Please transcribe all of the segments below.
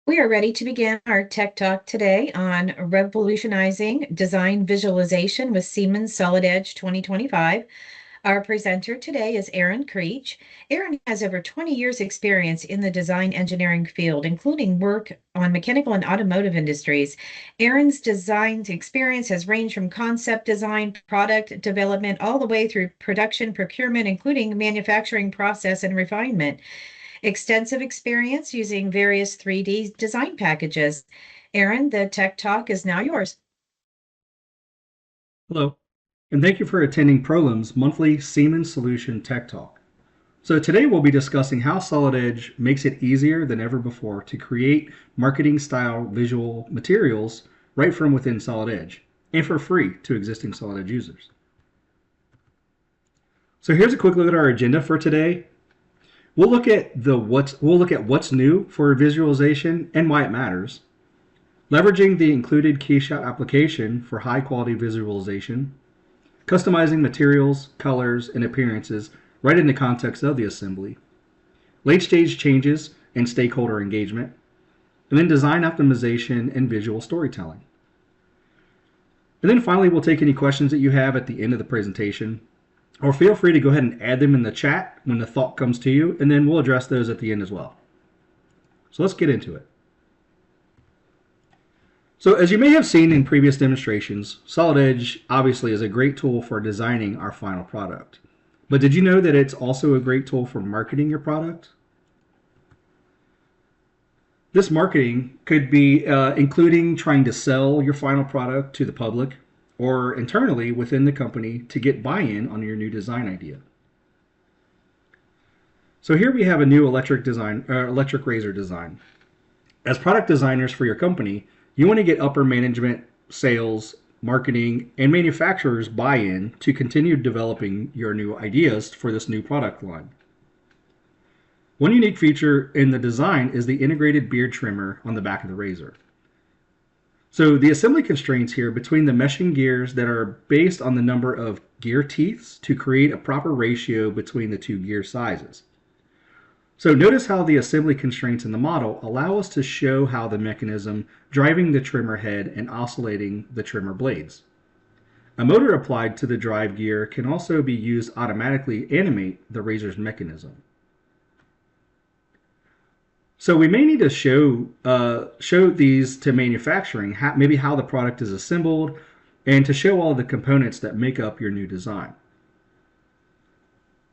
We are ready to begin our tech talk today on revolutionizing design visualization with Siemens Solid Edge 2025. Our presenter today is Aaron Creech. Aaron has over 20 years experience in the design engineering field, including work on mechanical and automotive industries. Aaron's design experience has ranged from concept design, product development, all the way through production, procurement, including manufacturing process and refinement. Extensive experience using various 3D design packages. Aaron, the Tech Talk is now yours. Hello, and thank you for attending Prolim's monthly Siemens Solution Tech Talk. So today we'll be discussing how Solid Edge makes it easier than ever before to create marketing style visual materials right from within Solid Edge and for free to existing Solid Edge users. So here's a quick look at our agenda for today. We'll look at what's new for visualization and why it matters. Leveraging the included KeyShot application for high quality visualization, customizing materials, colors, and appearances right in the context of the assembly, late stage changes and stakeholder engagement, and then design optimization and visual storytelling. And then finally, we'll take any questions that you have at the end of the presentation, or feel free to go ahead and add them in the chat when the thought comes to you, and then we'll address those at the end as well. So let's get into it. So as you may have seen in previous demonstrations, Solid Edge obviously is a great tool for designing our final product. But did you know that it's also a great tool for marketing your product? This marketing could be including trying to sell your final product to the public or internally within the company to get buy-in on your new design idea. So here we have a new electric razor design. As product designers for your company, you want to get upper management, sales, marketing, and manufacturers buy-in to continue developing your new ideas for this new product line. One unique feature in the design is the integrated beard trimmer on the back of the razor. So the assembly constraints here between the meshing gears that are based on the number of gear teeths to create a proper ratio between the two gear sizes. So notice how the assembly constraints in the model allow us to show how the mechanism driving the trimmer head and oscillating the trimmer blades. A motor applied to the drive gear can also be used to automatically animate the razor's mechanism. So we may need to show these to manufacturing, maybe how the product is assembled, and to show all the components that make up your new design.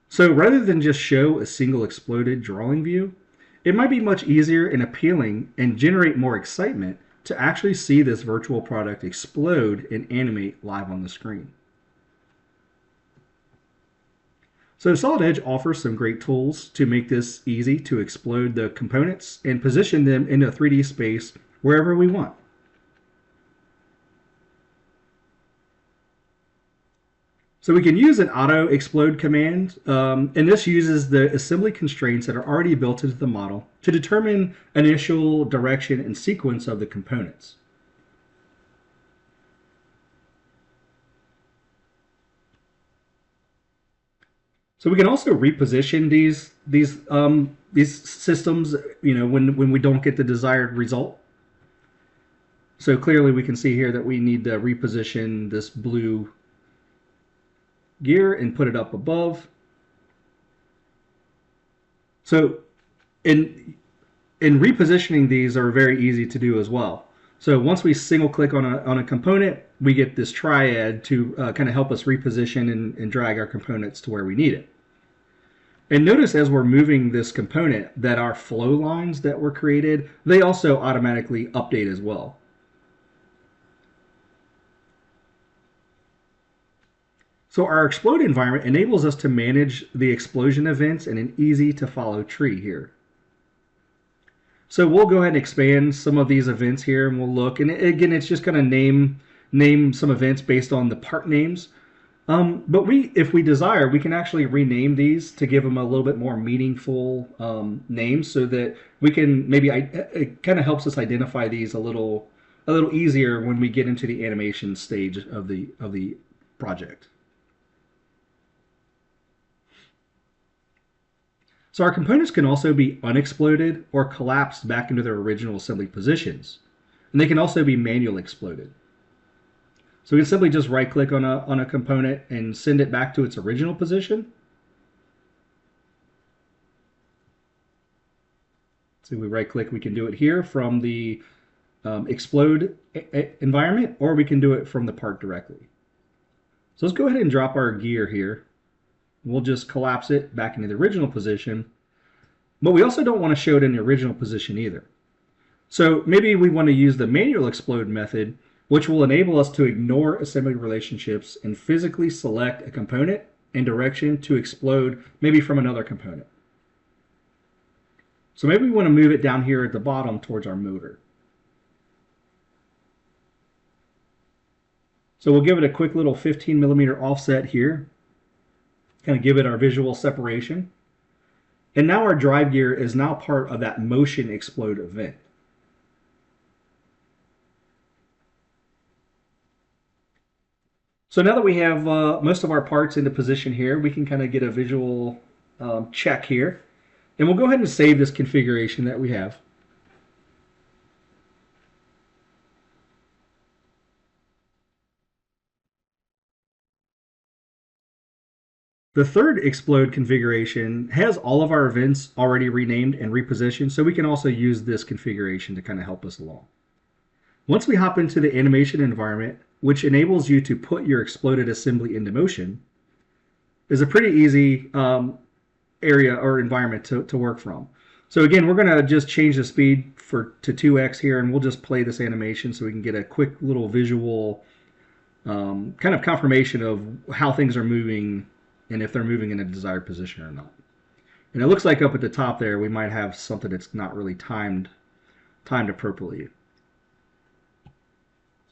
So rather than just show a single exploded drawing view, it might be much easier and appealing and generate more excitement to actually see this virtual product explode and animate live on the screen. So Solid Edge offers some great tools to make this easy to explode the components and position them in a 3D space wherever we want. So we can use an auto explode command, and this uses the assembly constraints that are already built into the model to determine initial direction and sequence of the components. So we can also reposition these systems, when we don't get the desired result. So clearly we can see here that we need to reposition this blue gear and put it up above. So in repositioning, these are very easy to do as well. So once we single click on a component, we get this triad to kind of help us reposition and drag our components to where we need it. And notice as we're moving this component that our flow lines that were created, they also automatically update as well. So our explode environment enables us to manage the explosion events in an easy to follow tree here. So we'll go ahead and expand some of these events here and we'll look. And again, it's just going to name some events based on the part names. But if we desire, we can actually rename these to give them a little bit more meaningful names so that we can it kind of helps us identify these a little easier when we get into the animation stage of the project. So our components can also be unexploded or collapsed back into their original assembly positions. And they can also be manual exploded. So we can simply just right click on a component and send it back to its original position. So we right click, we can do it here from the explode environment, or we can do it from the part directly. So let's go ahead and drop our gear here. We'll just collapse it back into the original position. But we also don't want to show it in the original position either. So maybe we want to use the manual explode method, which will enable us to ignore assembly relationships and physically select a component and direction to explode maybe from another component. So maybe we want to move it down here at the bottom towards our motor. So we'll give it a quick little 15 millimeter offset here, kind of give it our visual separation. And now our drive gear is now part of that motion explode event. So now that we have most of our parts into position here, we can kind of get a visual check here. And we'll go ahead and save this configuration that we have. The third explode configuration has all of our events already renamed and repositioned, so we can also use this configuration to kind of help us along. Once we hop into the animation environment, which enables you to put your exploded assembly into motion, is a pretty easy area or environment to work from. So again, we're going to just change the speed to 2x here, and we'll just play this animation so we can get a quick little visual kind of confirmation of how things are moving and if they're moving in a desired position or not. And it looks like up at the top there, we might have something that's not really timed appropriately.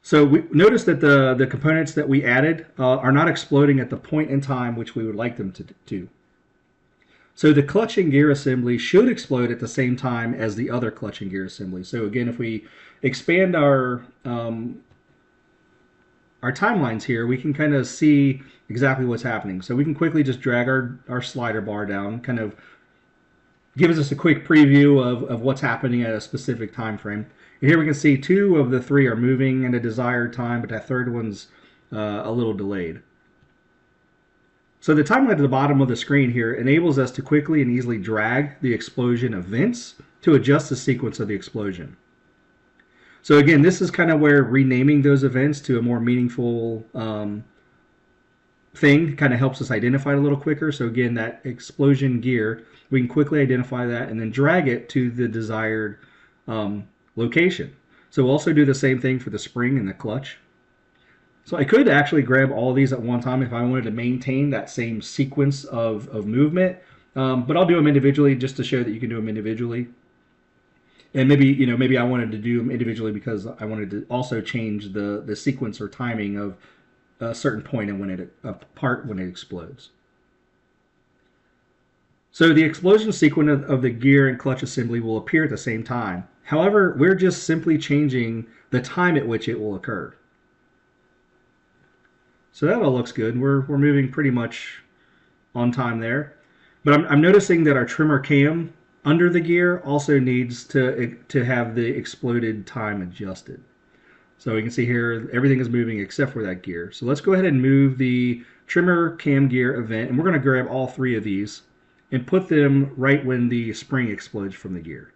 So we notice that the components that we added are not exploding at the point in time which we would like them to do. So the clutch and gear assembly should explode at the same time as the other clutch and gear assembly. So again, if we expand our timelines here, we can kind of see exactly what's happening. So we can quickly just drag our slider bar down, kind of gives us a quick preview of what's happening at a specific time frame. And here we can see 2 of the 3 are moving in a desired time, but that third one's a little delayed. So the timeline at the bottom of the screen here enables us to quickly and easily drag the explosion events to adjust the sequence of the explosion. So again, this is kind of where renaming those events to a more meaningful thing kind of helps us identify it a little quicker. So again, that explosion gear, we can quickly identify that and then drag it to the desired location. So we'll also do the same thing for the spring and the clutch. So I could actually grab all these at one time if I wanted to maintain that same sequence of movement, but I'll do them individually just to show that you can do them individually. And maybe I wanted to do them individually because I wanted to also change the sequence or timing of a certain point and when it explodes. So the explosion sequence of the gear and clutch assembly will appear at the same time. However, we're just simply changing the time at which it will occur. So that all looks good. We're moving pretty much on time there. But I'm noticing that our trimmer cam under the gear also needs to have the exploded time adjusted. So we can see here everything is moving except for that gear. So let's go ahead and move the trimmer cam gear event, and we're going to grab all 3 of these and put them right when the spring explodes from the gear.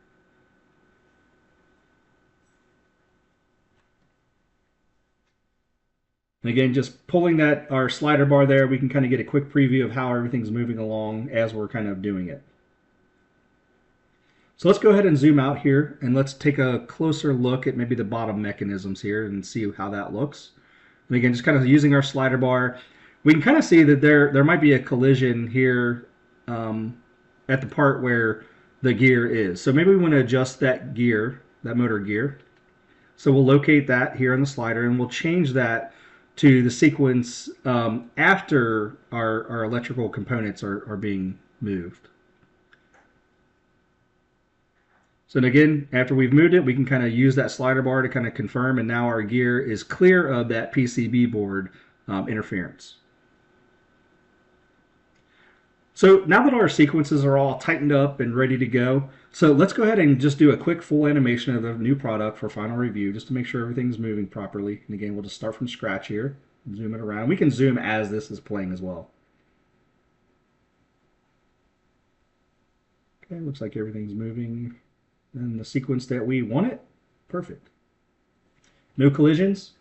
And again, just pulling our slider bar there, we can kind of get a quick preview of how everything's moving along as we're kind of doing it. So let's go ahead and zoom out here and let's take a closer look at maybe the bottom mechanisms here and see how that looks. And again, just kind of using our slider bar, we can kind of see that there might be a collision here at the part where the gear is. So maybe we want to adjust that gear, that motor gear. So we'll locate that here on the slider and we'll change that to the sequence after our electrical components are being moved. So again, after we've moved it, we can kind of use that slider bar to kind of confirm, and now our gear is clear of that PCB board interference. So now that our sequences are all tightened up and ready to go, so let's go ahead and just do a quick full animation of the new product for final review, just to make sure everything's moving properly. And again, we'll just start from scratch here, zoom it around. We can zoom as this is playing as well. Okay, looks like everything's moving in the sequence that we want it. Perfect. No collisions.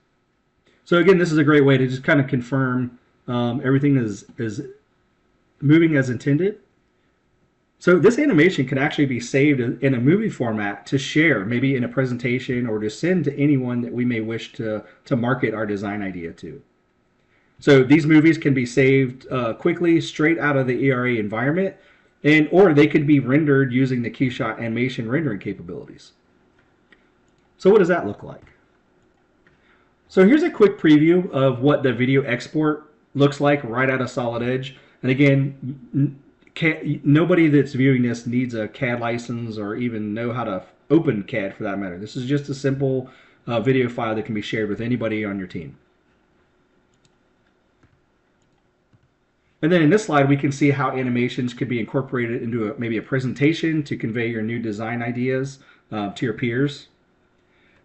So again, this is a great way to just kind of confirm everything is moving as intended. So this animation can actually be saved in a movie format to share, maybe in a presentation, or to send to anyone that we may wish to market our design idea to. So these movies can be saved quickly straight out of the ERA environment, or they could be rendered using the KeyShot animation rendering capabilities. So what does that look like? So here's a quick preview of what the video export looks like right out of Solid Edge. And again, nobody that's viewing this needs a CAD license or even know how to open CAD for that matter. This is just a simple video file that can be shared with anybody on your team. And then in this slide, we can see how animations could be incorporated into maybe a presentation to convey your new design ideas to your peers.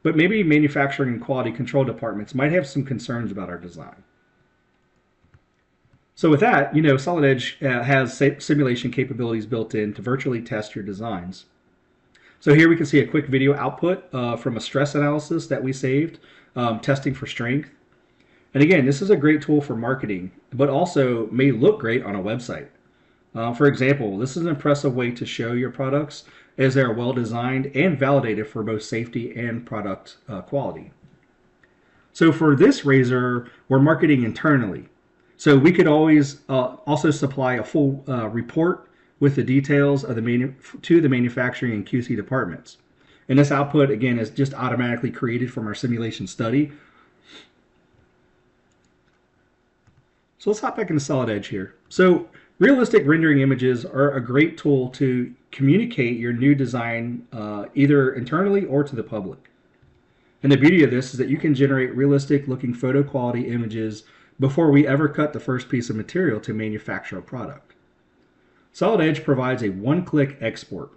But maybe manufacturing and quality control departments might have some concerns about our design. So with that, Solid Edge has simulation capabilities built in to virtually test your designs. So here we can see a quick video output from a stress analysis that we saved, testing for strength. And again, this is a great tool for marketing, but also may look great on a website. For example, this is an impressive way to show your products as they are well designed and validated for both safety and product quality. So for this razor, we're marketing internally. So we could always also supply a full report with the details of to the manufacturing and QC departments. And this output, again, is just automatically created from our simulation study. So let's hop back into Solid Edge here. So realistic rendering images are a great tool to communicate your new design either internally or to the public. And the beauty of this is that you can generate realistic looking photo quality images before we ever cut the first piece of material to manufacture a product. Solid Edge provides a one-click export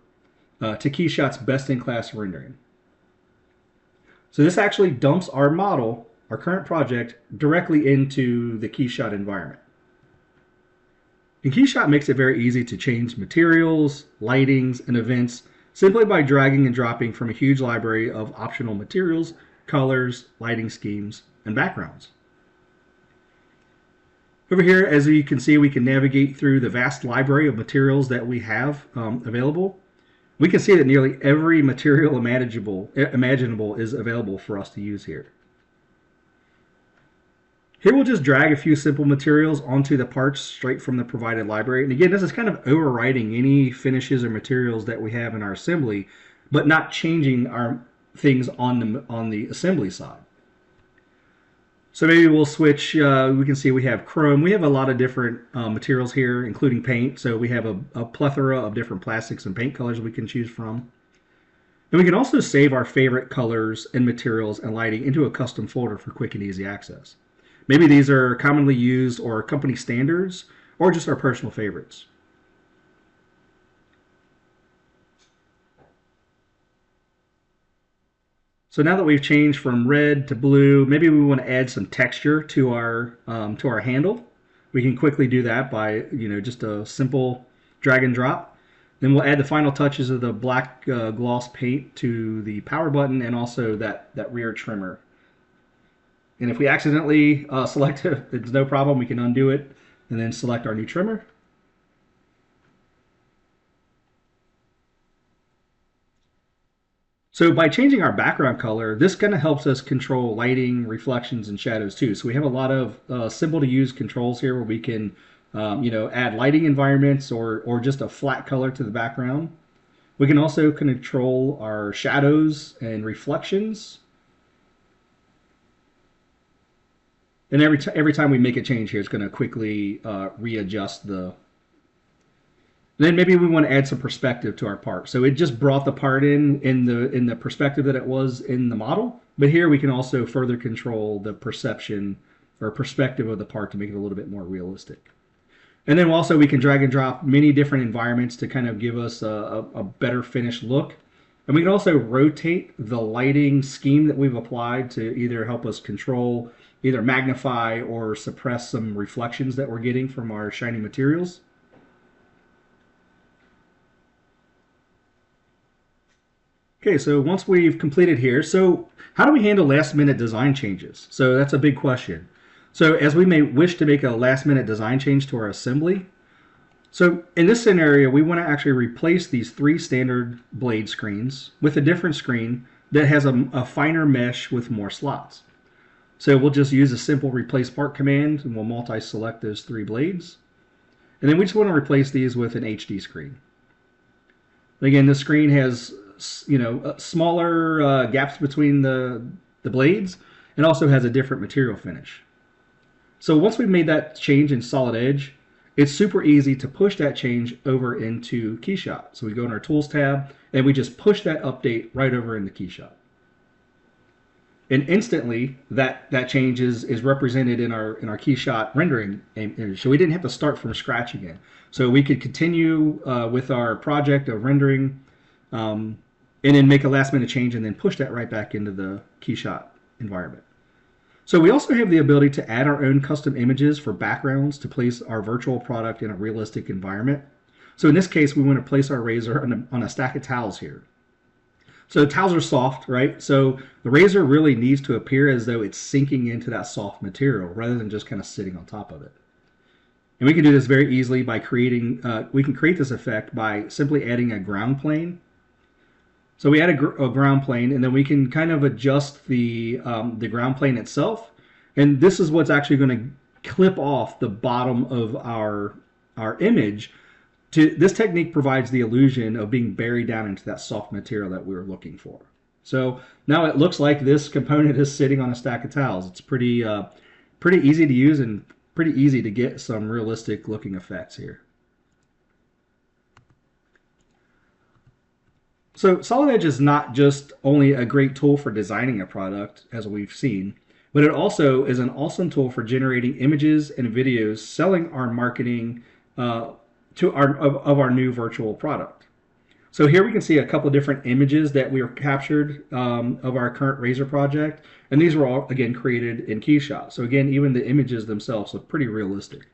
to KeyShot's best-in-class rendering. So this actually dumps our model, our current project, directly into the KeyShot environment. And KeyShot makes it very easy to change materials, lightings, and events simply by dragging and dropping from a huge library of optional materials, colors, lighting schemes, and backgrounds. Over here, as you can see, we can navigate through the vast library of materials that we have available. We can see that nearly every material imaginable is available for us to use here. Here we'll just drag a few simple materials onto the parts straight from the provided library. And again, this is kind of overriding any finishes or materials that we have in our assembly, but not changing our things on the assembly side. So maybe we'll switch, we can see we have chrome. We have a lot of different materials here, including paint. So we have a plethora of different plastics and paint colors we can choose from. And we can also save our favorite colors and materials and lighting into a custom folder for quick and easy access. Maybe these are commonly used or company standards or just our personal favorites. So now that we've changed from red to blue, maybe we want to add some texture to our handle. We can quickly do that by just a simple drag and drop. Then we'll add the final touches of the black gloss paint to the power button and also that rear trimmer. And if we accidentally select it, it's no problem. We can undo it and then select our new trimmer. So by changing our background color, this kind of helps us control lighting, reflections, and shadows too. So we have a lot of simple to use controls here where we can add lighting environments or just a flat color to the background. We can also control our shadows and reflections. And every time we make a change here, it's going to quickly readjust the. Then maybe we want to add some perspective to our part. So it just brought the part in the perspective that it was in the model. But here we can also further control the perception or perspective of the part to make it a little bit more realistic. And then also we can drag and drop many different environments to kind of give us a better finished look. And we can also rotate the lighting scheme that we've applied to either help us control, either magnify or suppress some reflections that we're getting from our shiny materials. Okay, so once we've completed here, so how do we handle last minute design changes? So that's a big question. So as we may wish to make a last minute design change to our assembly, so in this scenario, we want to actually replace these 3 standard blade screens with a different screen that has a finer mesh with more slots. So we'll just use a simple replace part command and we'll multi-select those 3 blades. And then we just want to replace these with an HD screen. Again, the screen has smaller gaps between the blades and also has a different material finish. So once we've made that change in Solid Edge, it's super easy to push that change over into KeyShot. So we go in our Tools tab and we just push that update right over into KeyShot. And instantly that change is represented in our KeyShot rendering image. So we didn't have to start from scratch again. So we could continue with our project of rendering and then make a last minute change and then push that right back into the KeyShot environment. So we also have the ability to add our own custom images for backgrounds to place our virtual product in a realistic environment. So in this case, we want to place our razor on a stack of towels here. So towels are soft, right? So the razor really needs to appear as though it's sinking into that soft material rather than just kind of sitting on top of it. And we can do this very easily by creating, we can create this effect by simply adding a ground plane. So we add a ground plane, and then we can kind of adjust the ground plane itself. And this is what's actually going to clip off the bottom of our image. This technique provides the illusion of being buried down into that soft material that we were looking for. So now it looks like this component is sitting on a stack of towels. It's pretty easy to use and pretty easy to get some realistic looking effects here. So Solid Edge is not just only a great tool for designing a product, as we've seen, but it also is an awesome tool for generating images and videos, selling our marketing of our new virtual product. So here we can see a couple of different images that we are captured of our current razor project, and these were all, again, created in KeyShot. So again, even the images themselves look pretty realistic.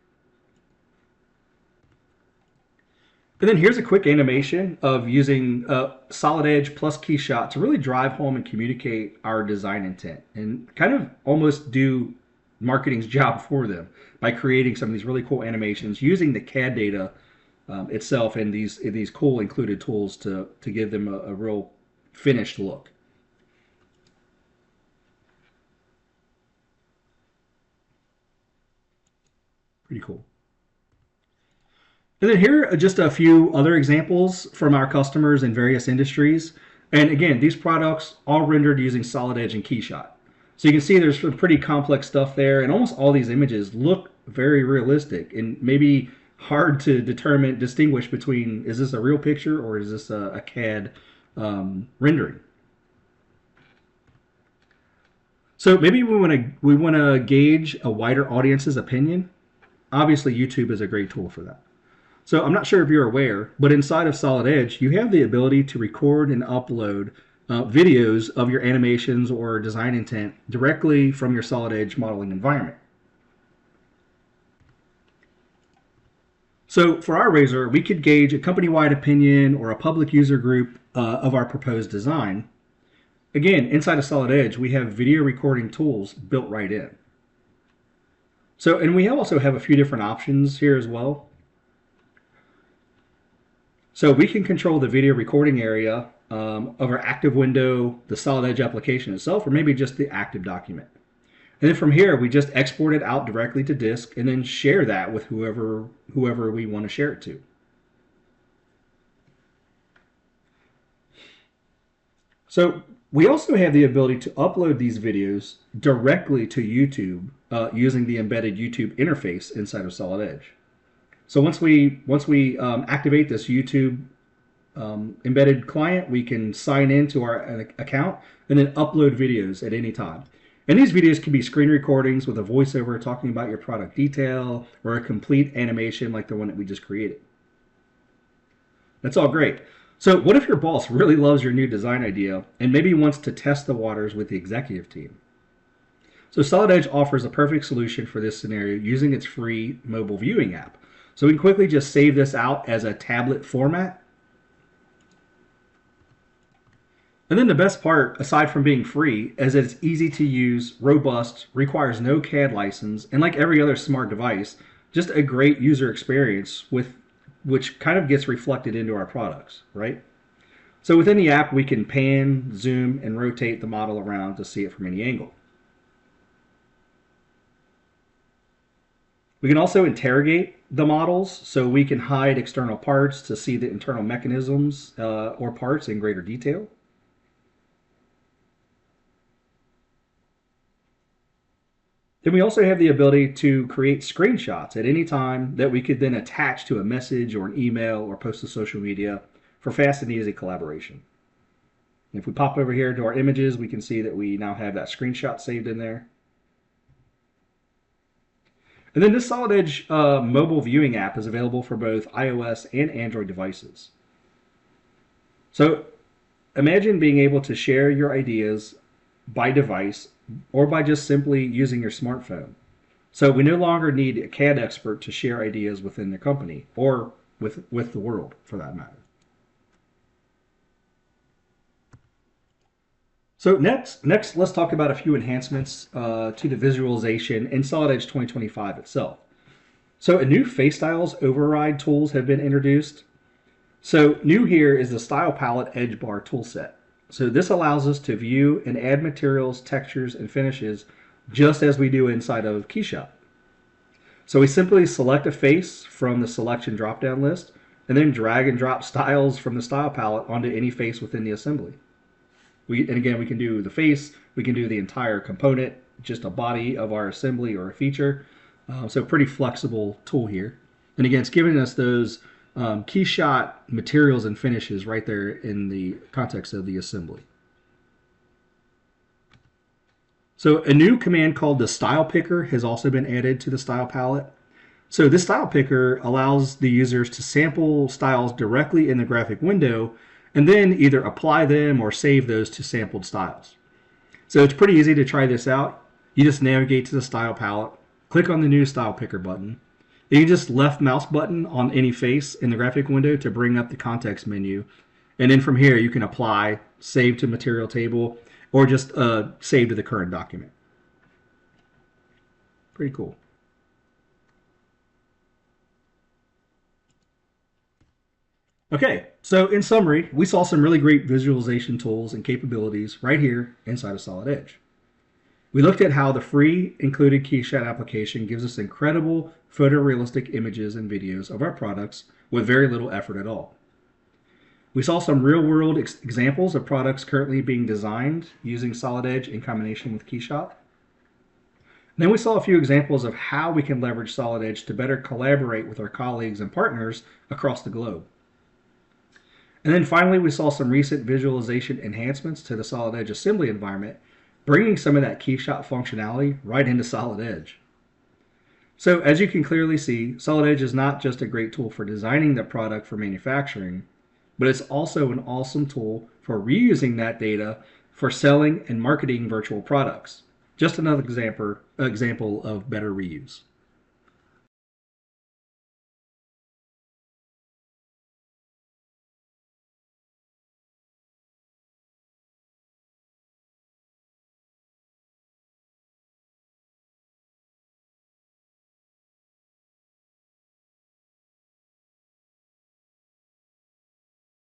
And then here's a quick animation of using Solid Edge plus KeyShot to really drive home and communicate our design intent and kind of almost do marketing's job for them by creating some of these really cool animations using the CAD data itself and these cool included tools to give them a real finished look. Pretty cool. And then here are just a few other examples from our customers in various industries. And again, these products all rendered using Solid Edge and KeyShot. So you can see there's some pretty complex stuff there, and almost all these images look very realistic and maybe hard to distinguish between, is this a real picture or is this a CAD rendering? So maybe we want to gauge a wider audience's opinion. Obviously, YouTube is a great tool for that. So I'm not sure if you're aware, but inside of Solid Edge, you have the ability to record and upload videos of your animations or design intent directly from your Solid Edge modeling environment. So for our razor, we could gauge a company-wide opinion or a public user group of our proposed design. Again, inside of Solid Edge, we have video recording tools built right in. So, and we also have a few different options here as well. So we can control the video recording area of our active window, the Solid Edge application itself, or maybe just the active document. And then from here, we just export it out directly to disk and then share that with whoever we want to share it to. So we also have the ability to upload these videos directly to YouTube using the embedded YouTube interface inside of Solid Edge. So once we activate this YouTube embedded client, we can sign into our account and then upload videos at any time. And these videos can be screen recordings with a voiceover talking about your product detail or a complete animation like the one that we just created. That's all great. So what if your boss really loves your new design idea and maybe wants to test the waters with the executive team? So Solid Edge offers a perfect solution for this scenario using its free mobile viewing app. So we can quickly just save this out as a tablet format. And then the best part, aside from being free, is that it's easy to use, robust, requires no CAD license, and like every other smart device, just a great user experience with which kind of gets reflected into our products, right? So within the app, we can pan, zoom, and rotate the model around to see it from any angle. We can also interrogate the models, so we can hide external parts to see the internal mechanisms or parts in greater detail. Then we also have the ability to create screenshots at any time that we could then attach to a message or an email or post to social media for fast and easy collaboration. And if we pop over here to our images, we can see that we now have that screenshot saved in there. And then this Solid Edge mobile viewing app is available for both iOS and Android devices. So imagine being able to share your ideas by device or by just simply using your smartphone. So we no longer need a CAD expert to share ideas within the company or with the world for that matter. So next, let's talk about a few enhancements to the visualization in Solid Edge 2025 itself. So a new face styles override tools have been introduced. So new here is the Style Pallet Edge Bar toolset. So this allows us to view and add materials, textures, and finishes just as we do inside of KeyShot. So we simply select a face from the selection drop-down list and then drag and drop styles from the Style Palette onto any face within the assembly. And again, we can do the face, we can do the entire component, just a body of our assembly or a feature. So pretty flexible tool here. And again, it's giving us those KeyShot materials and finishes right there in the context of the assembly. So a new command called the Style Picker has also been added to the Style Palette. So this Style Picker allows the users to sample styles directly in the graphic window and then either apply them or save those to sampled styles. So it's pretty easy to try this out. You just navigate to the Style Palette, click on the new Style Picker button. You can just left mouse button on any face in the graphic window to bring up the context menu. And then from here, you can apply, save to material table, or just save to the current document. Pretty cool. Okay, so in summary, we saw some really great visualization tools and capabilities right here inside of Solid Edge. We looked at how the free included KeyShot application gives us incredible photorealistic images and videos of our products with very little effort at all. We saw some real-world examples of products currently being designed using Solid Edge in combination with KeyShot. Then we saw a few examples of how we can leverage Solid Edge to better collaborate with our colleagues and partners across the globe. And then finally, we saw some recent visualization enhancements to the Solid Edge assembly environment, bringing some of that KeyShot functionality right into Solid Edge. So as you can clearly see, Solid Edge is not just a great tool for designing the product for manufacturing, but it's also an awesome tool for reusing that data for selling and marketing virtual products. Just another example of better reuse.